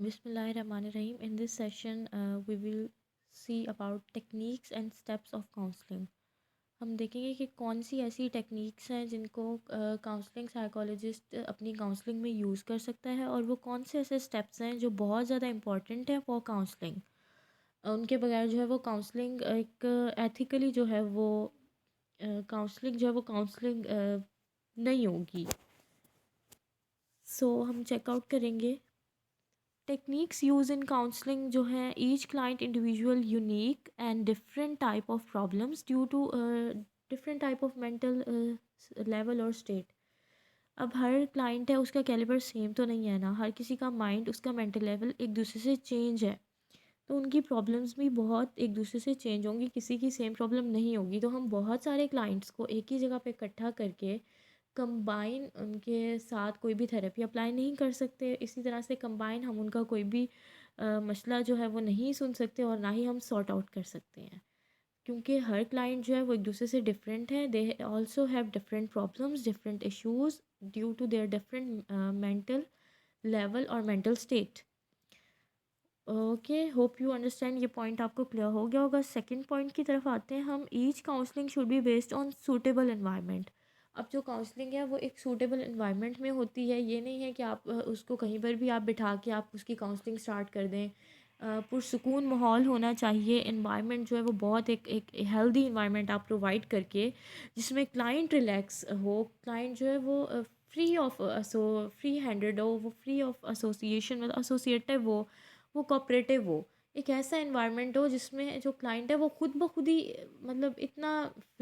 Bismillahirrahmanirrahim. In this session, we will see about techniques and steps of counseling. हम देखेंगे कि कौन सी ऐसी टेक्निक्स हैं जिनको काउंसलिंग साइकोलॉजिस्ट अपनी काउंसलिंग में यूज़ कर सकता है और वो कौन से ऐसे स्टेप्स हैं जो बहुत ज़्यादा इंपॉर्टेंट है फॉर काउंसलिंग। उनके बगैर जो है वो काउंसलिंग एक एथिकली जो है वो काउंसलिंग जो है वो काउंसलिंग नहीं होगी। सो हम चेकआउट करेंगे टेक्निक्स यूज इन काउंसलिंग जो है each client individual unique and different type of problems due to different type of mental level और स्टेट। अब हर क्लाइंट है उसका कैलिबर सेम तो नहीं है ना, हर किसी का माइंड उसका मेंटल लेवल एक दूसरे से चेंज है, तो उनकी प्रॉब्लम्स भी बहुत एक दूसरे से चेंज होंगी, किसी की सेम प्रॉब्लम नहीं होगी। तो हम बहुत सारे क्लाइंट्स को एक ही जगह पे इकट्ठा करके कंबाइन उनके साथ कोई भी थेरेपी अप्लाई नहीं कर सकते। इसी तरह से कंबाइन हम उनका कोई भी मसला जो है वो नहीं सुन सकते और ना ही हम सॉर्ट आउट कर सकते हैं, क्योंकि हर क्लाइंट जो है वो एक दूसरे से डिफरेंट है। They also have different problems, different issues due to their different mental level और mental state. Okay, hope you understand, ये पॉइंट आपको क्लियर हो गया होगा। सेकंड पॉइंट की तरफ आते हैं हम। Each counselling should be based on suitable environment. अब जो काउंसलिंग है वो एक सूटेबल एनवायरनमेंट में होती है। ये नहीं है कि आप उसको कहीं पर भी आप बिठा के आप उसकी काउंसलिंग स्टार्ट कर दें। पुरसुकून माहौल होना चाहिए। एनवायरनमेंट जो है वो बहुत एक हेल्दी एनवायरनमेंट आप प्रोवाइड करके, जिसमें क्लाइंट रिलैक्स हो, क्लाइंट जो है वो फ्री ऑफ फ्री हैंडेड हो, वो फ्री ऑफ एसोसिएशन मतलब एसोसिएटिव हो, वो कोऑपरेटिव हो। एक ऐसा एनवायरनमेंट हो जिसमें जो क्लाइंट है वो खुद ब खुद ही मतलब इतना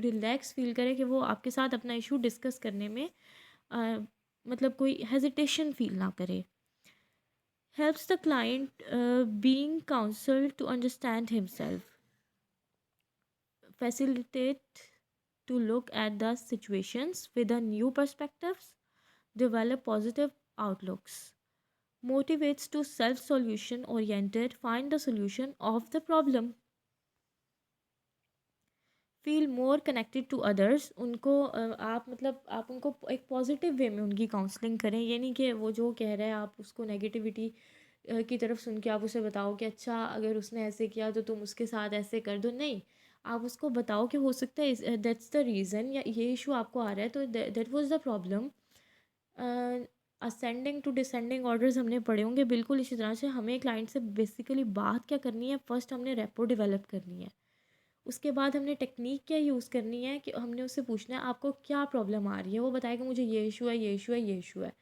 रिलैक्स फील करे कि वो आपके साथ अपना इशू डिस्कस करने में अ, मतलब कोई हेजिटेशन फील ना करे। Helps the client being counsel to understand himself, facilitate to look at the situations with a new perspectives, develop positive outlooks, motivates to self solution oriented, find the solution of the problem, feel more connected to others. उनको आप मतलब आप उनको एक positive way में उनकी counselling करें। ये नहीं कि वो जो कह रहा है आप उसको नेगेटिविटी की तरफ सुन के आप उसे बताओ कि अच्छा अगर उसने ऐसे किया तो तुम उसके साथ ऐसे कर दो। नहीं, आप उसको बताओ कि हो सकता है दैट्स द रीज़न, या ये इशू आपको आ रहा है तो that was the problem. Ascending to descending orders हमने पढ़े होंगे। बिल्कुल इसी तरह से हमें क्लाइंट से बेसिकली बात क्या करनी है, फर्स्ट हमने रेपो डेवलप करनी है। उसके बाद हमने टेक्निक क्या यूज़ करनी है कि हमने उससे पूछना है आपको क्या प्रॉब्लम आ रही है। वो बताएगा मुझे ये इशू है, ये इशू है, ये इशू है।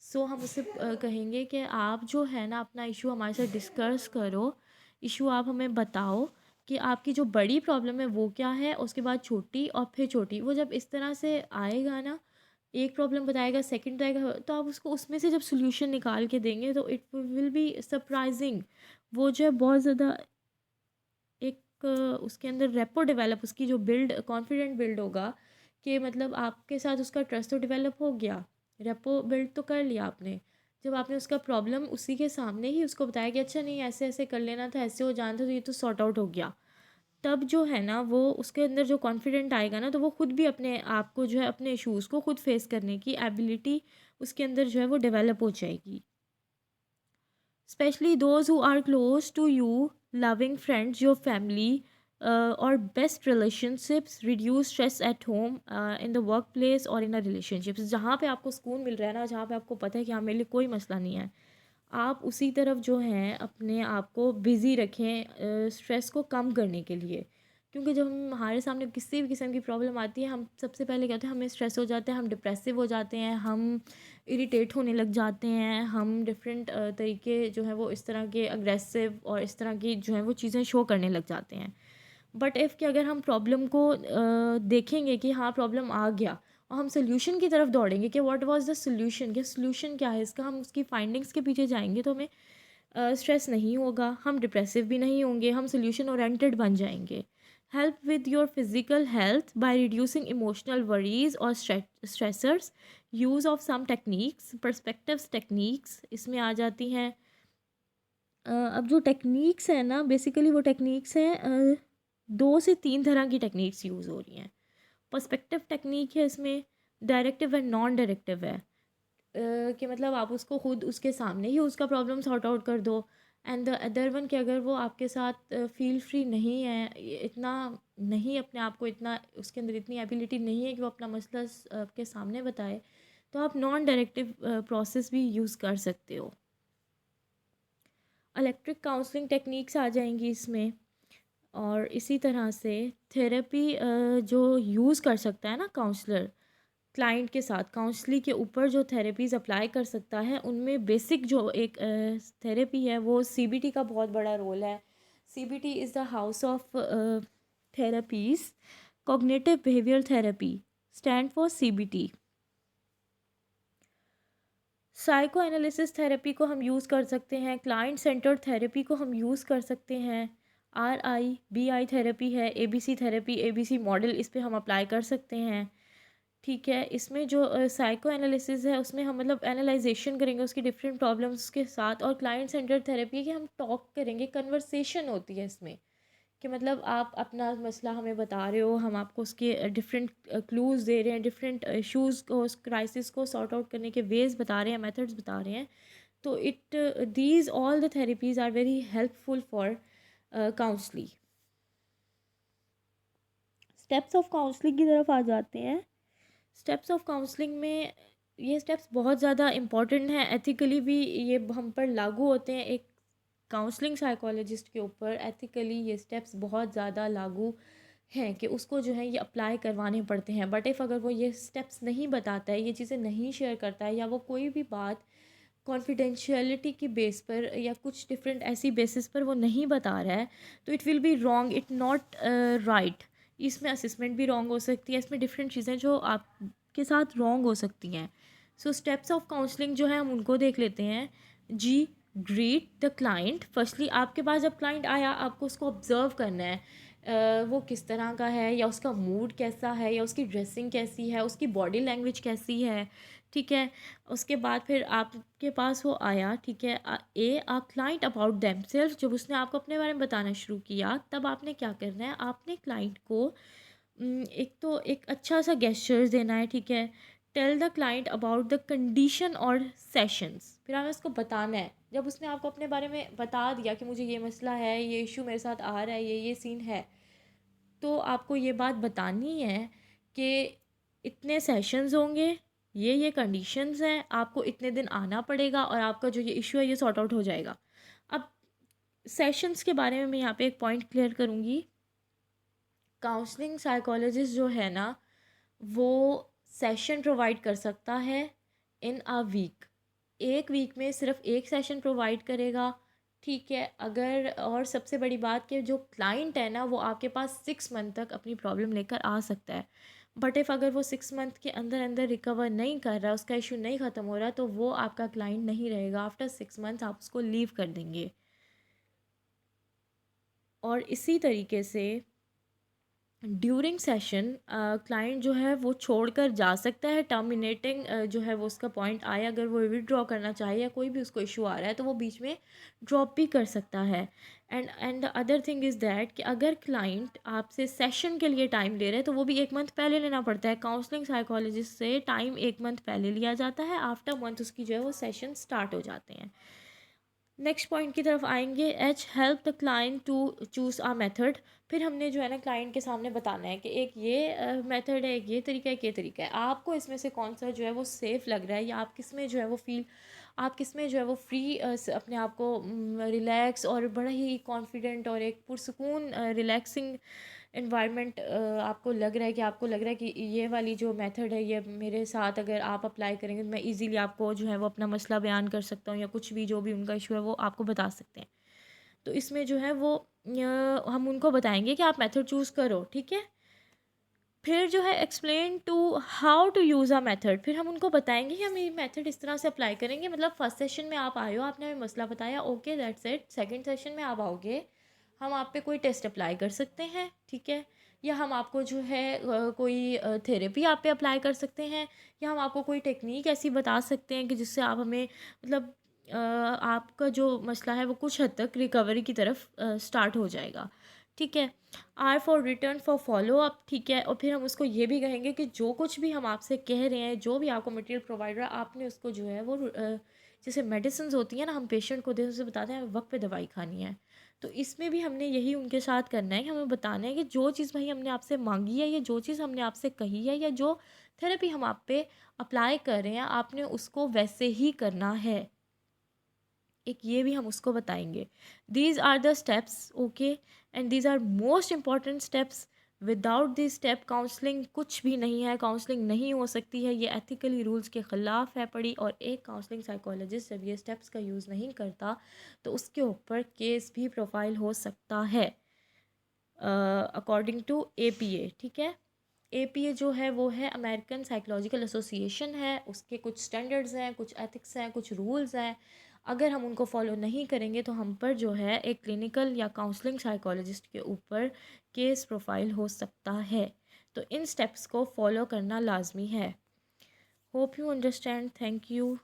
सो हम उससे कहेंगे कि आप जो है ना अपना इशू हमारे साथ डिस्कस करो। इशू आप हमें बताओ कि आपकी जो बड़ी प्रॉब्लम है वो क्या है, उसके बाद छोटी और फिर छोटी। वो जब इस तरह से आएगा ना, एक प्रॉब्लम बताएगा, सेकंड बताएगा, तो आप उसको उसमें से जब सोल्यूशन निकाल के देंगे तो इट विल बी सरप्राइजिंग। वो जो है बहुत ज़्यादा एक उसके अंदर रेपो डेवलप, उसकी जो बिल्ड कॉन्फिडेंट बिल्ड होगा कि मतलब आपके साथ उसका ट्रस्ट तो डेवलप हो गया, रेपो बिल्ड तो कर लिया आपने। जब आपने उसका प्रॉब्लम उसी के सामने ही उसको बताया कि अच्छा नहीं ऐसे ऐसे कर लेना था, ऐसे हो जाना था, तो ये तो सॉर्ट आउट हो गया, तब जो है ना वो उसके अंदर जो कॉन्फिडेंट आएगा ना, तो वो खुद भी अपने आप को जो है अपने इशूज़ को खुद फेस करने की एबिलिटी उसके अंदर जो है वो डेवलप हो जाएगी। Especially those who are close to you, loving friends, your family, or best relationships, reduce stress at home, in the workplace or in a relationship. जहाँ पे आपको सुकून मिल रहा है ना, जहाँ पे आपको पता है कि हाँ मेरे लिए कोई मसला नहीं है, आप उसी तरफ जो है अपने आप को बिज़ी रखें स्ट्रेस को कम करने के लिए। क्योंकि जब हमारे सामने किसी भी किस्म की प्रॉब्लम आती है, हम सबसे पहले क्या होता है, हमें स्ट्रेस हो जाते हैं, हम डिप्रेसिव हो जाते हैं, हम इरिटेट होने लग जाते हैं, हम डिफरेंट तरीके जो है वो इस तरह के अग्रेसिव और इस तरह की जो है वो चीज़ें शो करने लग जाते हैं। बट इफ़ कि अगर हम प्रॉब्लम को देखेंगे कि हाँ प्रॉब्लम आ गया और हम सोल्यूशन की तरफ दौड़ेंगे कि व्हाट वाज द सोल्यूशन, कि सोल्यूशन क्या है इसका, हम उसकी फाइंडिंग्स के पीछे जाएंगे, तो हमें स्ट्रेस नहीं होगा, हम डिप्रेसिव भी नहीं होंगे, हम सोल्यूशन ओरिएंटेड बन जाएंगे। Help with your physical health by reducing emotional worries और stressors, use of some techniques, perspectives techniques इसमें आ जाती हैं। अब जो टेक्निक्स हैं ना, बेसिकली वो टेक्निक्स हैं, 2 से 3 तरह की टेक्निक्स यूज़ हो रही हैं। पर्सपेक्टिव टेक्निक है इसमें, डायरेक्टिव एंड नॉन डायरेक्टिव है। कि मतलब आप उसको खुद उसके सामने ही उसका प्रॉब्लम सॉर्ट आउट कर दो। एंड द अदर वन कि अगर वो आपके साथ फील फ्री नहीं है, इतना नहीं, अपने आप को इतना, उसके अंदर इतनी एबिलिटी नहीं है कि वो अपना मसला आपके सामने बताए, तो आप नॉन डायरेक्टिव प्रोसेस भी यूज़ कर सकते हो। इलेक्ट्रिक काउंसलिंग टेक्निक्स आ जाएंगी इसमें। और इसी तरह से थेरेपी जो यूज़ कर सकता है ना काउंसलर, क्लाइंट के साथ काउंसलिंग के ऊपर जो थेरेपीज़ अप्लाई कर सकता है, उनमें बेसिक जो एक थेरेपी है वो सीबीटी का बहुत बड़ा रोल है। CBT is the house of therapies. Cognitive behaviour therapy stand for CBT. Psycho analysis therapy को हम यूज़ कर सकते हैं, क्लाइंट सेंटर्ड थेरेपी को हम यूज़ कर सकते हैं। RIBI थेरेपी है, ABC थेरेपी, ABC मॉडल इस पे हम अप्लाई कर सकते हैं। ठीक है, इसमें जो साइको एनालिसिस है उसमें हम मतलब एनालाइजेशन करेंगे उसकी डिफरेंट प्रॉब्लम्स के साथ। और क्लाइंट सेंटर्ड थेरेपी है कि हम टॉक करेंगे, कन्वर्सेशन होती है इसमें, कि मतलब आप अपना मसला हमें बता रहे हो, हम आपको उसके डिफरेंट क्लूज़ दे रहे हैं, डिफरेंट इश्यूज़ को, उस क्राइसिस को सॉर्ट आउट करने के वेज़ बता रहे हैं, मेथड्स बता रहे हैं। तो these all the therapies are very helpful for counselling. Steps of counselling की तरफ आ जाते हैं। स्टेप्स ऑफ काउंसलिंग में ये स्टेप्स बहुत ज़्यादा इम्पॉर्टेंट हैं, एथिकली भी ये हम पर लागू होते हैं। एक काउंसलिंग साइकोलॉजिस्ट के ऊपर एथिकली ये स्टेप्स बहुत ज़्यादा लागू हैं कि उसको जो है ये अप्लाई करवाने पड़ते हैं। बट इफ़ अगर वो ये स्टेप्स नहीं बताता है, ये चीज़ें नहीं शेयर करता है, या वो कोई भी बात कॉन्फिडेंशियलिटी की बेस पर या कुछ डिफरेंट ऐसी बेसिस पर वो नहीं बता रहा है, तो it will be wrong, it not right. इसमें असेसमेंट भी रॉन्ग हो सकती है, इसमें डिफरेंट चीज़ें जो आपके साथ रॉन्ग हो सकती हैं। सो स्टेप्स ऑफ काउंसलिंग जो है हम उनको देख लेते हैं। जी, ग्रीट द क्लाइंट। फर्स्टली आपके पास जब क्लाइंट आया, आपको उसको ऑब्ज़र्व करना है, वो किस तरह का है, या उसका मूड कैसा है, या उसकी ड्रेसिंग कैसी है, उसकी बॉडी लैंग्वेज कैसी है। ठीक है, उसके बाद फिर आपके पास वो आया, ठीक है, आ क्लाइंट अबाउट देम सेल्फ। जब उसने आपको अपने बारे में बताना शुरू किया, तब आपने क्या करना है, आपने क्लाइंट को एक तो एक अच्छा सा गेस्चर्स देना है। ठीक है, tell the client about the condition और सेशंस। फिर हमें उसको बताना है, जब उसने आपको अपने बारे में बता दिया कि मुझे ये मसला है, ये इशू मेरे साथ आ रहा है, ये सीन है, तो आपको ये बात बतानी है कि इतने सेशंस होंगे, ये कंडीशंस हैं, आपको इतने दिन आना पड़ेगा, और आपका जो ये इशू है ये सॉर्ट आउट हो जाएगा। अब सेशंस के बारे में मैं यहाँ पे एक पॉइंट क्लियर करूँगी। काउंसलिंग साइकोलॉजिस्ट जो है ना, वो सेशन प्रोवाइड कर सकता है इन अ वीक। एक वीक में सिर्फ एक सेशन प्रोवाइड करेगा। ठीक है, अगर, और सबसे बड़ी बात कि जो क्लाइंट है ना, वो आपके पास 6 मंथ तक अपनी प्रॉब्लम लेकर आ सकता है। बट इफ़ अगर वो 6 मंथ के अंदर अंदर रिकवर नहीं कर रहा, उसका इशू नहीं ख़त्म हो रहा, तो वो आपका क्लाइंट नहीं रहेगा। आफ्टर 6 मंथ आप उसको लीव कर देंगे। और इसी तरीके से ड्यूरिंग सेशन क्लाइंट जो है वो छोड़कर जा सकता है। टर्मिनेटिंग जो है वो उसका पॉइंट आया, अगर वो विड्रॉ करना चाहे या कोई भी उसको इशू आ रहा है, तो वो बीच में ड्रॉप भी कर सकता है। And the other thing is that कि अगर क्लाइंट आपसे सेशन के लिए टाइम ले रहे हैं, तो वो भी 1 मंथ पहले लेना पड़ता है। काउंसलिंग साइकोलॉजिस्ट से टाइम 1 मंथ पहले लिया जाता है। आफ्टर मंथ उसकी जो है वो सेशन स्टार्ट हो जाते हैं। नेक्स्ट पॉइंट की तरफ आएंगे। Help the client to choose a method. फिर हमने जो है ना क्लाइंट के सामने बताना है कि एक ये मेथड है, एक ये तरीका है, एक ये तरीका है, आपको इसमें से कौन सा जो है वो सेफ़ लग रहा है, या आप किस में जो है वो फील, आप किस में जो है वो फ्री, अपने आप को रिलैक्स और बड़ा ही कॉन्फिडेंट और एक पुरसकून रिलैक्सिंग इन्वायरमेंट आपको लग रहा है, कि आपको लग रहा है कि ये वाली जो मेथड है, ये मेरे साथ अगर आप अप्लाई करेंगे तो मैं इजीली आपको जो है वो अपना मसला बयान कर सकता हूँ, या कुछ भी जो भी उनका इशू है वो आपको बता सकते हैं। तो इसमें जो है वो हम उनको बताएंगे कि आप मेथड चूज़ करो। ठीक है, फिर जो है explain to how to use a method. फिर हम उनको बताएंगे कि हम ये मेथड इस तरह से अप्लाई करेंगे। मतलब फर्स्ट सेशन में आप आए हो, आपने हमें मसला बताया, okay that's it. Second session में आप आओगे, हम आप पे कोई टेस्ट अप्लाई कर सकते हैं। ठीक है, या हम आपको जो है कोई थेरेपी आप पे अप्लाई कर सकते हैं, या हम आपको कोई टेक्निक ऐसी बता सकते हैं कि जिससे आप हमें मतलब आपका जो मसला है वो कुछ हद तक रिकवरी की तरफ स्टार्ट हो जाएगा। ठीक है। Are for return for follow up, ठीक है। और फिर हम उसको ये भी कहेंगे कि जो कुछ भी हम आपसे कह रहे हैं, जो भी आपको मटेरियल प्रोवाइडर, आपने उसको जो है वो जैसे मेडिसिन होती हैं ना, हम पेशेंट को दे उसे बताते हैं वक्त पे दवाई खानी है। तो इसमें भी हमने यही उनके साथ करना है कि हमें बताना है कि जो चीज़ भाई हमने आपसे मांगी है, या जो चीज़ हमने आपसे कही है, या जो थेरेपी हम आप पे अप्लाई कर रहे हैं, आपने उसको वैसे ही करना है। एक ये भी हम उसको बताएंगे। These are the steps, okay, and these are most important steps. Without this step counselling कुछ भी नहीं है, काउंसलिंग नहीं हो सकती है, ये एथिकली रूल्स के ख़िलाफ़ है पड़ी। और एक काउंसलिंग साइकोलॉजिस्ट जब ये स्टेप्स का यूज़ नहीं करता तो उसके ऊपर केस भी प्रोफाइल हो सकता है अकॉर्डिंग टू APA, ठीक है। APA जो है वो है अमेरिकन साइकोलॉजिकल एसोसिएशन है, उसके कुछ स्टैंडर्ड्स हैं, कुछ एथिक्स हैं, कुछ रूल्स हैं। अगर हम उनको फॉलो नहीं करेंगे तो हम पर जो है एक क्लिनिकल या काउंसलिंग साइकोलॉजिस्ट के ऊपर केस प्रोफाइल हो सकता है। तो इन स्टेप्स को फॉलो करना लाजमी है। Hope you understand. Thank you.